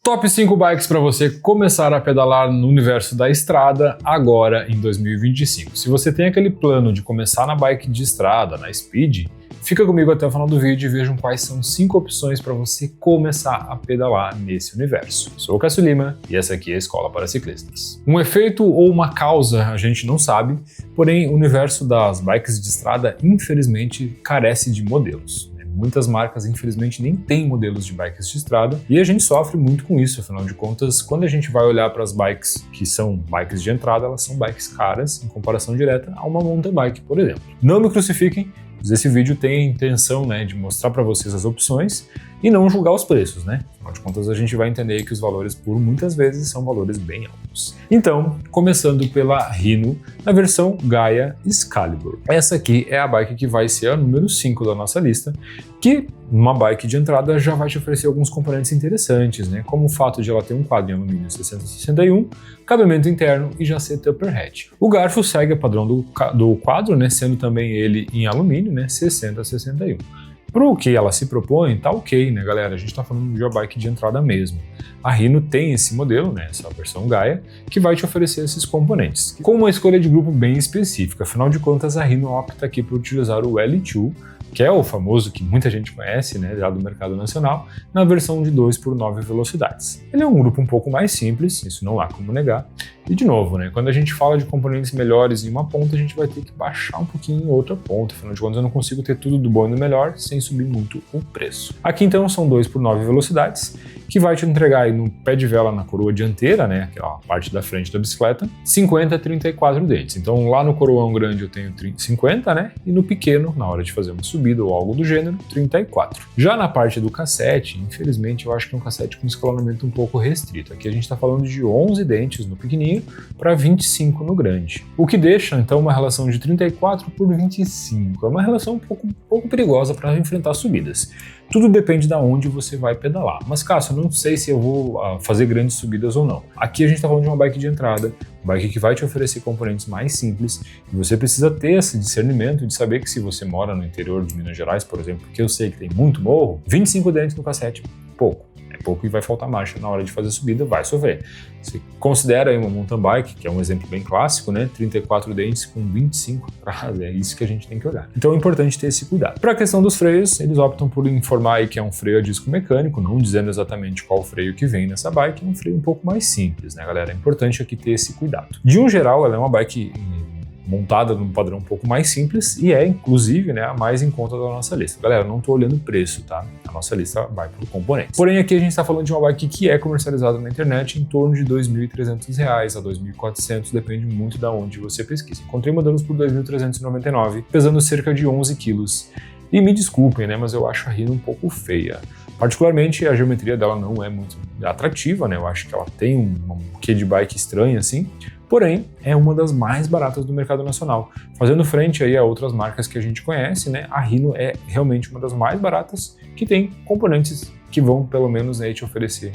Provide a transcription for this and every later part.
Top 5 bikes para você começar a pedalar no universo da estrada agora em 2025. Se você tem aquele plano de começar na bike de estrada, na Speed, fica comigo até o final do vídeo e vejam quais são 5 opções para você começar a pedalar nesse universo. Sou o Cássio Lima e essa aqui é a Escola para Ciclistas. Um efeito ou uma causa a gente não sabe, porém o universo das bikes de estrada infelizmente carece de modelos. Muitas marcas, infelizmente, nem têm modelos de bikes de estrada e a gente sofre muito com isso, afinal de contas, quando a gente vai olhar para as bikes que são bikes de entrada, elas são bikes caras em comparação direta a uma mountain bike, por exemplo. Não me crucifiquem, mas esse vídeo tem a intenção de mostrar para vocês as opções e não julgar os preços, Afinal de contas, a gente vai entender que os valores, por muitas vezes, são valores bem altos. Então, começando pela Rhino, na versão Gaia Excalibur. Essa aqui é a bike que vai ser a número 5 da nossa lista, que uma bike de entrada já vai te oferecer alguns componentes interessantes, como o fato de ela ter um quadro em alumínio 6061, cabimento interno e já ser Tupper Hatch. O garfo segue o padrão do quadro, sendo também ele em alumínio, 6061. Pro que ela se propõe, tá ok, galera? A gente tá falando de uma bike de entrada mesmo. A Rhino tem esse modelo, essa versão Gaia, que vai te oferecer esses componentes, com uma escolha de grupo bem específica. Afinal de contas, a Rhino opta aqui por utilizar o L2, que é o famoso que muita gente conhece, já do mercado nacional, na versão de 2x9 velocidades. Ele é um grupo um pouco mais simples, isso não há como negar. E de novo, quando a gente fala de componentes melhores em uma ponta, a gente vai ter que baixar um pouquinho em outra ponta. Afinal de contas, eu não consigo ter tudo do bom e do melhor sem subir muito o preço. Aqui então são 2x9 velocidades, que vai te entregar aí no pé de vela na coroa dianteira, aquela parte da frente da bicicleta, 50 a 34 dentes. Então lá no coroão grande eu tenho 50, e no pequeno, na hora de fazer uma subida ou algo do gênero, 34. Já na parte do cassete, infelizmente eu acho que é um cassete com escalonamento um pouco restrito. Aqui a gente está falando de 11 dentes no pequenininho para 25 no grande. O que deixa então uma relação de 34 por 25. É uma relação um pouco perigosa para enfrentar subidas. Tudo depende de onde você vai pedalar. Mas, Cássio, eu não sei se eu vou fazer grandes subidas ou não. Aqui a gente está falando de uma bike de entrada, bike que vai te oferecer componentes mais simples, e você precisa ter esse discernimento de saber que se você mora no interior de Minas Gerais, por exemplo, que eu sei que tem muito morro, 25 dentes no cassete, pouco e vai faltar marcha na hora de fazer a subida, vai sofrer. Você considera aí uma mountain bike, que é um exemplo bem clássico, 34 dentes com 25 atrás, é isso que a gente tem que olhar. Então é importante ter esse cuidado. Para a questão dos freios, eles optam por informar aí que é um freio a disco mecânico, não dizendo exatamente qual freio que vem nessa bike, é um freio um pouco mais simples, galera? É importante aqui ter esse cuidado. De um geral, ela é uma bike montada num padrão um pouco mais simples e é, inclusive, a mais em conta da nossa lista. Galera, não estou olhando o preço, tá? A nossa lista vai por componentes. Porém, aqui a gente está falando de uma bike que é comercializada na internet em torno de R$ 2.300 a R$ 2.400, depende muito de onde você pesquisa. Encontrei modelos por R$ 2.399, pesando cerca de 11 quilos. E me desculpem, mas eu acho a Rhino um pouco feia. Particularmente, a geometria dela não é muito atrativa, Eu acho que ela tem um quê de bike estranho, assim. Porém, é uma das mais baratas do mercado nacional. Fazendo frente aí a outras marcas que a gente conhece, a Rhino é realmente uma das mais baratas que tem componentes que vão, pelo menos, te oferecer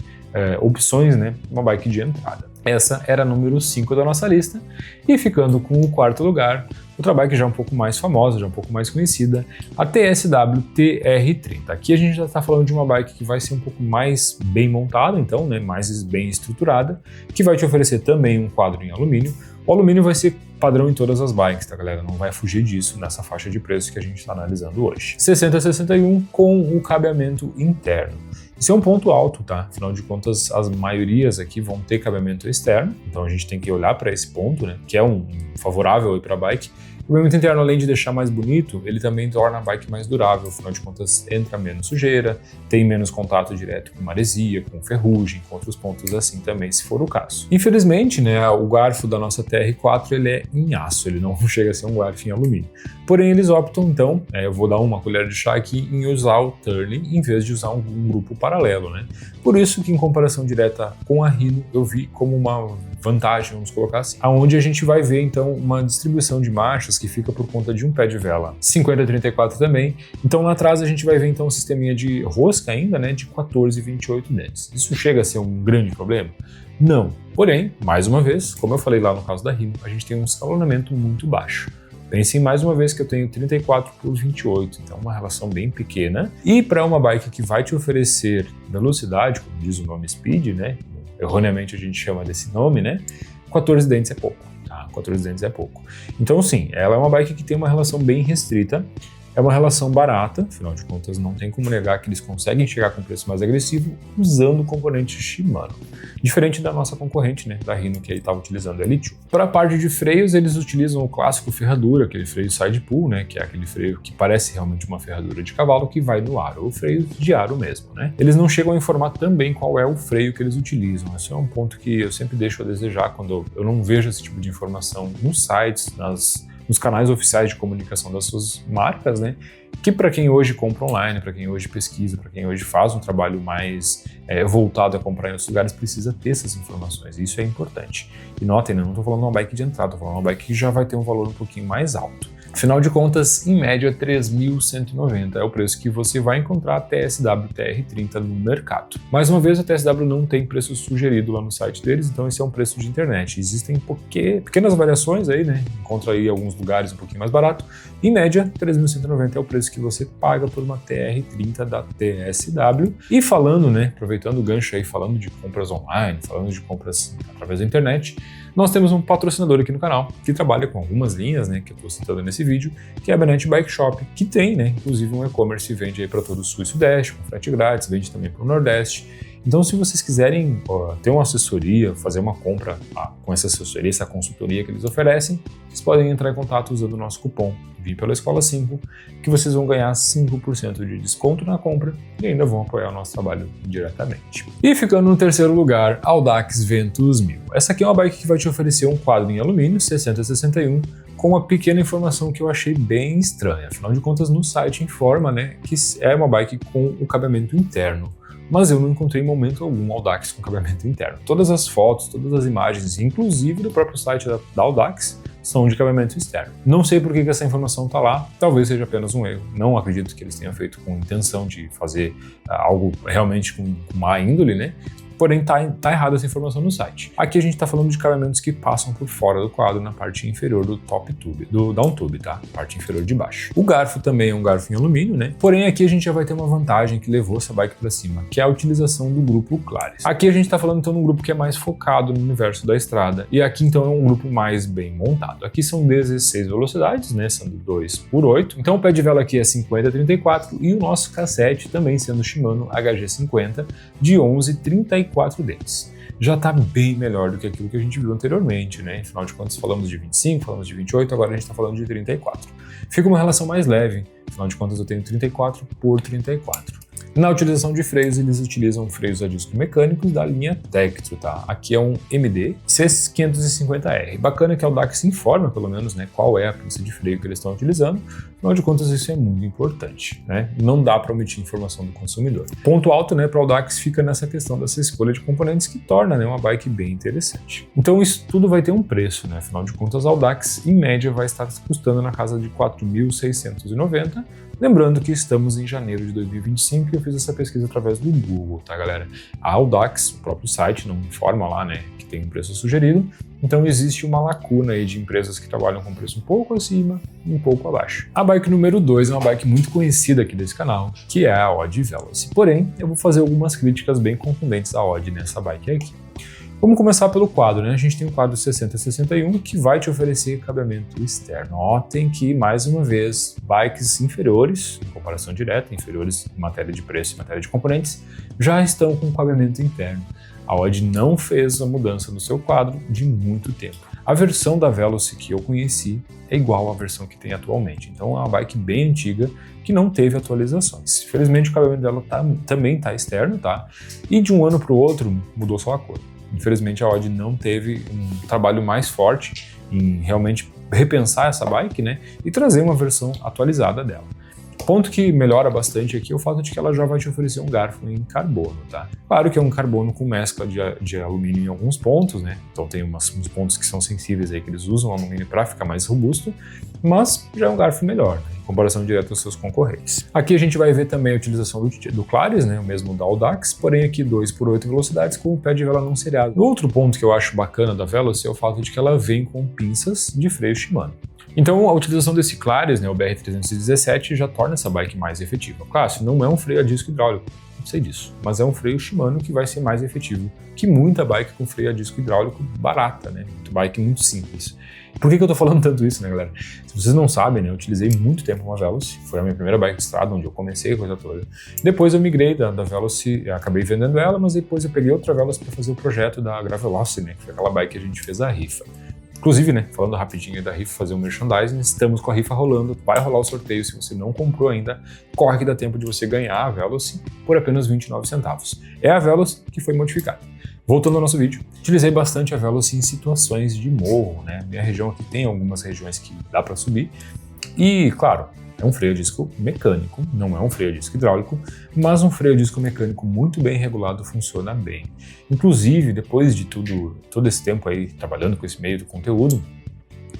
opções, uma bike de entrada. Essa era a número 5 da nossa lista. E ficando com o quarto lugar, outra bike já um pouco mais famosa, já um pouco mais conhecida, a TSW TR30. Aqui a gente já está falando de uma bike que vai ser um pouco mais bem montada, então, mais bem estruturada, que vai te oferecer também um quadro em alumínio. O alumínio vai ser padrão em todas as bikes, tá, galera? Não vai fugir disso nessa faixa de preço que a gente está analisando hoje. 60-61 com o cabeamento interno. Isso é um ponto alto, tá? Afinal de contas, as maiorias aqui vão ter cabeamento externo, então a gente tem que olhar para esse ponto, que é um favorável para a bike. O cabeamento interno, além de deixar mais bonito, ele também torna a bike mais durável, afinal de contas entra menos sujeira, tem menos contato direto com maresia, com ferrugem, com outros pontos assim também, se for o caso. Infelizmente, o garfo da nossa TR4 ele é em aço, ele não chega a ser um garfo em alumínio. Porém, eles optam então, eu vou dar uma colher de chá aqui, em usar o Turley em vez de usar um grupo paralelo, Por isso que em comparação direta com a Rhino, eu vi como uma vantagem, vamos colocar assim, aonde a gente vai ver então uma distribuição de marchas que fica por conta de um pé de vela 50-34 também. Então lá atrás a gente vai ver então um sisteminha de rosca ainda, de 14-28 dentes. Isso chega a ser um grande problema? Não. Porém, mais uma vez, como eu falei lá no caso da Rhino, a gente tem um escalonamento muito baixo. Pensem mais uma vez que eu tenho 34 por 28, então uma relação bem pequena. E para uma bike que vai te oferecer velocidade, como diz o nome Speed, né? Erroneamente a gente chama desse nome, né? 14 dentes é pouco, tá? 14 dentes é pouco. Então sim, ela é uma bike que tem uma relação bem restrita. É uma relação barata, afinal de contas não tem como negar que eles conseguem chegar com um preço mais agressivo usando o componente Shimano. Diferente da nossa concorrente, né, da Rhino, que ele estava utilizando a L2. Para a parte de freios, eles utilizam o clássico ferradura, aquele freio side pull, né, que é aquele freio que parece realmente uma ferradura de cavalo que vai no aro, ou freio de aro mesmo, né. Eles não chegam a informar também qual é o freio que eles utilizam. Esse é um ponto que eu sempre deixo a desejar quando eu não vejo esse tipo de informação nos sites, nos canais oficiais de comunicação das suas marcas, né? Que para quem hoje compra online, para quem hoje pesquisa, para quem hoje faz um trabalho mais voltado a comprar em outros lugares, precisa ter essas informações. Isso é importante. E notem, né, não estou falando de uma bike de entrada, estou falando de uma bike que já vai ter um valor um pouquinho mais alto. Afinal de contas, em média, R$ 3.190 é o preço que você vai encontrar a TSW TR30 no mercado. Mais uma vez, a TSW não tem preço sugerido lá no site deles, então esse é um preço de internet. Existem pequenas variações aí, né? Encontra aí alguns lugares um pouquinho mais barato. Em média, R$ 3.190 é o preço que você paga por uma TR30 da TSW. E falando, né, aproveitando o gancho aí, falando de compras online, falando de compras através da internet, nós temos um patrocinador aqui no canal que trabalha com algumas linhas, né, que eu estou citando nesse vídeo, que é a Benete Bike Shop, que tem, né, inclusive um e-commerce e vende aí para todo o sul e sudeste, com frete grátis, vende também para o nordeste. Então, se vocês quiserem ter uma assessoria, fazer uma compra com essa assessoria, essa consultoria que eles oferecem, vocês podem entrar em contato usando o nosso cupom Vim pela Escola 5, que vocês vão ganhar 5% de desconto na compra e ainda vão apoiar o nosso trabalho diretamente. E ficando no terceiro lugar, Audax Ventus 1000. Essa aqui é uma bike que vai te oferecer um quadro em alumínio 60-61 com uma pequena informação que eu achei bem estranha. Afinal de contas, no site informa, né, que é uma bike com o cabeamento interno. Mas eu não encontrei em momento algum Audax com cabeamento interno. Todas as fotos, todas as imagens, inclusive do próprio site da Audax, são de cabeamento externo. Não sei por que essa informação está lá, talvez seja apenas um erro. Não acredito que eles tenham feito com intenção de fazer algo realmente com má índole, né? Porém, tá errada essa informação no site. Aqui a gente está falando de cabeamentos que passam por fora do quadro na parte inferior do top tube, do down tube, tá? Parte inferior de baixo. O garfo também é um garfo em alumínio, né? Porém, aqui a gente já vai ter uma vantagem que levou essa bike para cima, que é a utilização do grupo Claris. Aqui a gente está falando então de um grupo que é mais focado no universo da estrada, e aqui então é um grupo mais bem montado. Aqui são 16 velocidades, né? Sendo 2x8. Então o pé de vela aqui é 50-34 e o nosso cassete também sendo Shimano HG50 de 11-34 dentes. Já está bem melhor do que aquilo que a gente viu anteriormente, né? Afinal de contas, falamos de 25, falamos de 28, agora a gente está falando de 34. Fica uma relação mais leve, afinal de contas eu tenho 34 por 34. Na utilização de freios, eles utilizam freios a disco mecânicos da linha Tektro, tá? Aqui é um MD C550R. Bacana que a Audax informa, pelo menos, né, qual é a pista de freio que eles estão utilizando. Afinal de contas, isso é muito importante, né? Não dá para omitir informação do consumidor. Ponto alto, né, para a Audax fica nessa questão dessa escolha de componentes que torna, né, uma bike bem interessante. Então, isso tudo vai ter um preço, né? Afinal de contas, a Audax, em média, vai estar custando na casa de R$ 4.690. Lembrando que estamos em janeiro de 2025 e eu fiz essa pesquisa através do Google, tá, galera? A Audax, o próprio site, não informa lá, né, que tem um preço sugerido, então existe uma lacuna aí de empresas que trabalham com preço um pouco acima e um pouco abaixo. A bike número 2 é uma bike muito conhecida aqui desse canal, que é a Odd Veloci. Porém, eu vou fazer algumas críticas bem contundentes à Odd nessa bike aqui. Vamos começar pelo quadro, né? A gente tem o quadro 60-61 que vai te oferecer cabeamento externo. Notem que, mais uma vez, bikes inferiores, em comparação direta, inferiores em matéria de preço e matéria de componentes, já estão com cabeamento interno. A Odd não fez a mudança no seu quadro de muito tempo. A versão da Veloci que eu conheci é igual à versão que tem atualmente, então é uma bike bem antiga que não teve atualizações. Infelizmente o cabeamento dela também está externo, tá? E de um ano para o outro mudou só a cor. Infelizmente a Odd não teve um trabalho mais forte em realmente repensar essa bike, né, e trazer uma versão atualizada dela. Ponto que melhora bastante aqui é o fato de que ela já vai te oferecer um garfo em carbono, tá? Claro que é um carbono com mescla de alumínio em alguns pontos, né? Então tem uns pontos que são sensíveis aí que eles usam o alumínio para ficar mais robusto, mas já é um garfo melhor, né, em comparação direta aos seus concorrentes. Aqui a gente vai ver também a utilização do Claris, né, o mesmo da Audax, porém aqui 2x8 velocidades com o pé de vela não seriado. Outro ponto que eu acho bacana da Veloci é o fato de que ela vem com pinças de freio Shimano. Então a utilização desse Claris, né, o BR-317, já torna essa bike mais efetiva. Claro, se não é um freio a disco hidráulico, não sei disso, mas é um freio Shimano que vai ser mais efetivo que muita bike com freio a disco hidráulico barata, né? Bike muito simples. Por que eu tô falando tanto isso, né, galera? Se vocês não sabem, né, eu utilizei muito tempo uma Veloci, foi a minha primeira bike de estrada, onde eu comecei a coisa toda. Depois eu migrei da Veloci, acabei vendendo ela, mas depois eu peguei outra Veloci para fazer o projeto da Graveloci, né, que foi aquela bike que a gente fez a rifa. Inclusive, né, falando rapidinho aí da rifa, fazer um merchandising, estamos com a rifa rolando, vai rolar o sorteio, se você não comprou ainda, corre que dá tempo de você ganhar a Veloci por apenas 29 centavos. É a Veloci que foi modificada. Voltando ao nosso vídeo, utilizei bastante a Veloci em situações de morro, né? Minha região aqui tem algumas regiões que dá para subir e, claro, é um freio a disco mecânico, não é um freio a disco hidráulico, mas um freio a disco mecânico muito bem regulado funciona bem. Inclusive, depois de todo esse tempo aí trabalhando com esse meio do conteúdo,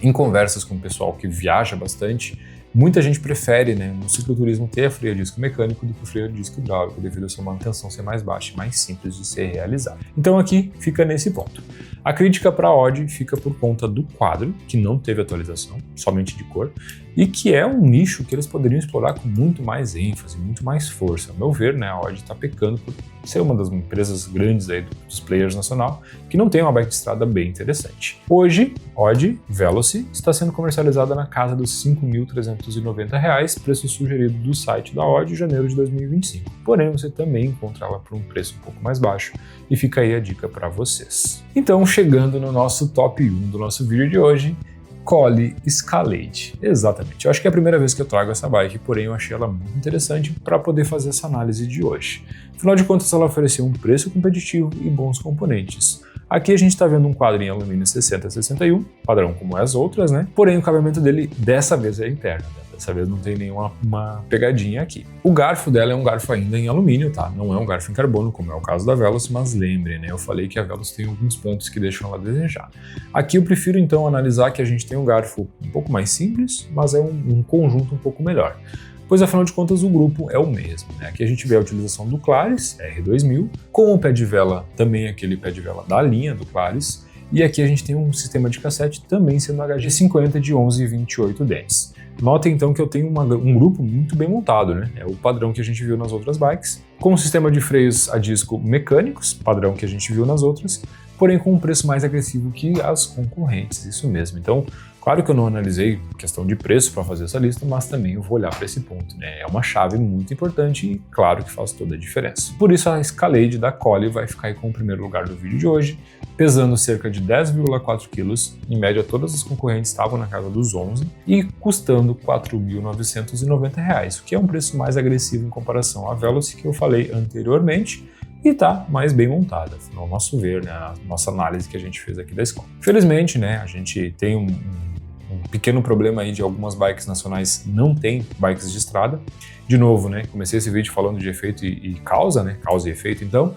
em conversas com o pessoal que viaja bastante, muita gente prefere, né, no cicloturismo ter freio a disco mecânico do que o freio a disco hidráulico, devido a sua manutenção ser mais baixa e mais simples de ser realizada. Então aqui fica nesse ponto. A crítica para a Odd fica por conta do quadro, que não teve atualização, somente de cor, e que é um nicho que eles poderiam explorar com muito mais ênfase, muito mais força. Ao meu ver, né, a Odd está pecando por ser uma das empresas grandes aí dos players nacional, que não tem uma bike de estrada bem interessante. Hoje, Odd Veloci está sendo comercializada na casa dos R$ 5.390, preço sugerido do site da Odd em janeiro de 2025. Porém, você também encontra ela por um preço um pouco mais baixo, e fica aí a dica para vocês. Então, chegando no nosso top 1 do nosso vídeo de hoje, Collie Escalade. Exatamente. Eu acho que é a primeira vez que eu trago essa bike, porém eu achei ela muito interessante para poder fazer essa análise de hoje. Afinal de contas, ela ofereceu um preço competitivo e bons componentes. Aqui a gente está vendo um quadro em alumínio 60-61, padrão como as outras, né? Porém o acabamento dele dessa vez é interno, né? Dessa vez não tem nenhuma pegadinha aqui. O garfo dela é um garfo ainda em alumínio, tá? Não é um garfo em carbono, como é o caso da Veloci, mas lembrem, né? Eu falei que a Veloci tem alguns pontos que deixam ela a desejar. Aqui eu prefiro então analisar que a gente tem um garfo um pouco mais simples, mas é um conjunto um pouco melhor. Pois afinal de contas o grupo é o mesmo, né? Aqui a gente vê a utilização do Claris R2000, com o pé de vela também aquele pé de vela da linha do Claris, e aqui a gente tem um sistema de cassete também sendo HG50 de 11 e 28 dentes. Notem então que eu tenho um grupo muito bem montado, né? É o padrão que a gente viu nas outras bikes, com um sistema de freios a disco mecânicos, padrão que a gente viu nas outras, porém com um preço mais agressivo que as concorrentes, isso mesmo. Então, claro que eu não analisei questão de preço para fazer essa lista, mas também eu vou olhar para esse ponto, né? É uma chave muito importante e claro que faz toda a diferença. Por isso a Escalade da Collie vai ficar aí com o primeiro lugar do vídeo de hoje, pesando cerca de 10,4 kg, em média todas as concorrentes estavam na casa dos 11 e custando R$ 4.990, o que é um preço mais agressivo em comparação à Veloci que eu falei anteriormente, e tá mais bem montada, ao nosso ver, né, a nossa análise que a gente fez aqui da escola. Felizmente, né, a gente tem um pequeno problema aí de algumas bikes nacionais não tem bikes de estrada. De novo, né, comecei esse vídeo falando de efeito e causa, né, causa e efeito, então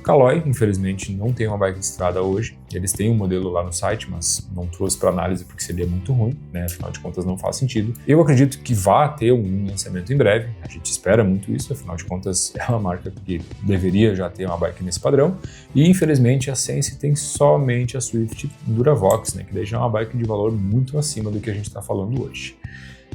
Caloi, infelizmente, não tem uma bike de estrada hoje. Eles têm um modelo lá no site, mas não trouxe para análise porque seria muito ruim, né? Afinal de contas, não faz sentido. Eu acredito que vá ter um lançamento em breve. A gente espera muito isso, afinal de contas, é uma marca que deveria já ter uma bike nesse padrão. E, infelizmente, a Sense tem somente a Swift Duravox, né? Que daí já é uma bike de valor muito acima do que a gente está falando hoje.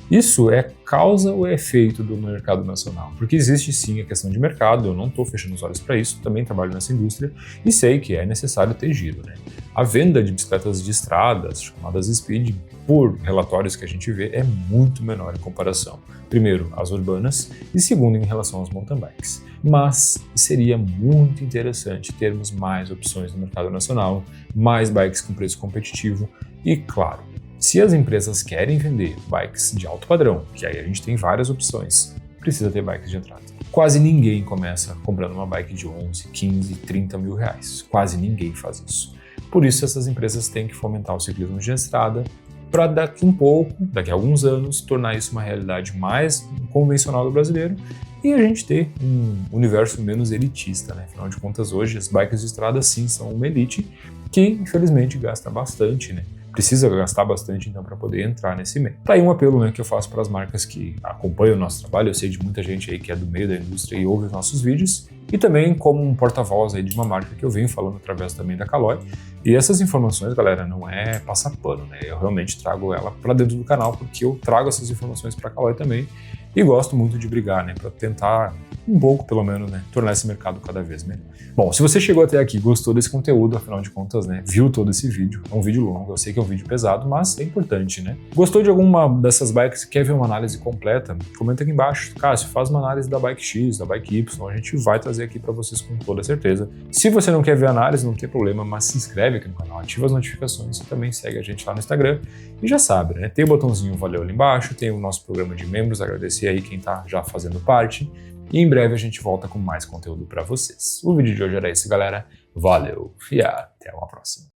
Isso é causa ou efeito do mercado nacional? Porque existe sim a questão de mercado, eu não estou fechando os olhos para isso, também trabalho nessa indústria e sei que é necessário ter giro, né? A venda de bicicletas de estradas, chamadas Speed, por relatórios que a gente vê, é muito menor em comparação, primeiro, às urbanas e segundo, em relação aos mountain bikes. Mas seria muito interessante termos mais opções no mercado nacional, mais bikes com preço competitivo e, claro, se as empresas querem vender bikes de alto padrão, que aí a gente tem várias opções, precisa ter bikes de entrada. Quase ninguém começa comprando uma bike de 11, 15, 30 mil reais. Quase ninguém faz isso. Por isso essas empresas têm que fomentar o ciclismo de estrada para daqui a alguns anos, tornar isso uma realidade mais convencional do brasileiro e a gente ter um universo menos elitista, né? Afinal de contas, hoje as bikes de estrada sim são uma elite que infelizmente gasta bastante, né? precisa gastar bastante então para poder entrar nesse meio. Tá aí um apelo, né, que eu faço para as marcas que acompanham o nosso trabalho. Eu sei de muita gente aí que é do meio da indústria e ouve os nossos vídeos, e também como um porta-voz aí de uma marca que eu venho falando através também da Caloi. E essas informações, galera, não é passar pano, né? Eu realmente trago ela para dentro do canal porque eu trago essas informações para a Caloi também e gosto muito de brigar, né, para tentar um pouco, pelo menos, né, tornar esse mercado cada vez melhor. Bom, se você chegou até aqui, gostou desse conteúdo, afinal de contas, né, viu todo esse vídeo, é um vídeo longo, eu sei que é um vídeo pesado, mas é importante, né? Gostou de alguma dessas bikes e quer ver uma análise completa? Comenta aqui embaixo. Cássio, faz uma análise da bike X, da bike Y, a gente vai trazer aqui para vocês com toda certeza. Se você não quer ver a análise, não tem problema, mas se inscreve aqui no canal, ativa as notificações e também segue a gente lá no Instagram. E já sabe, né, tem o botãozinho valeu ali embaixo, tem o nosso programa de membros, agradecer aí quem tá já fazendo parte. E em breve a gente volta com mais conteúdo para vocês. O vídeo de hoje era esse, galera. Valeu e até uma próxima.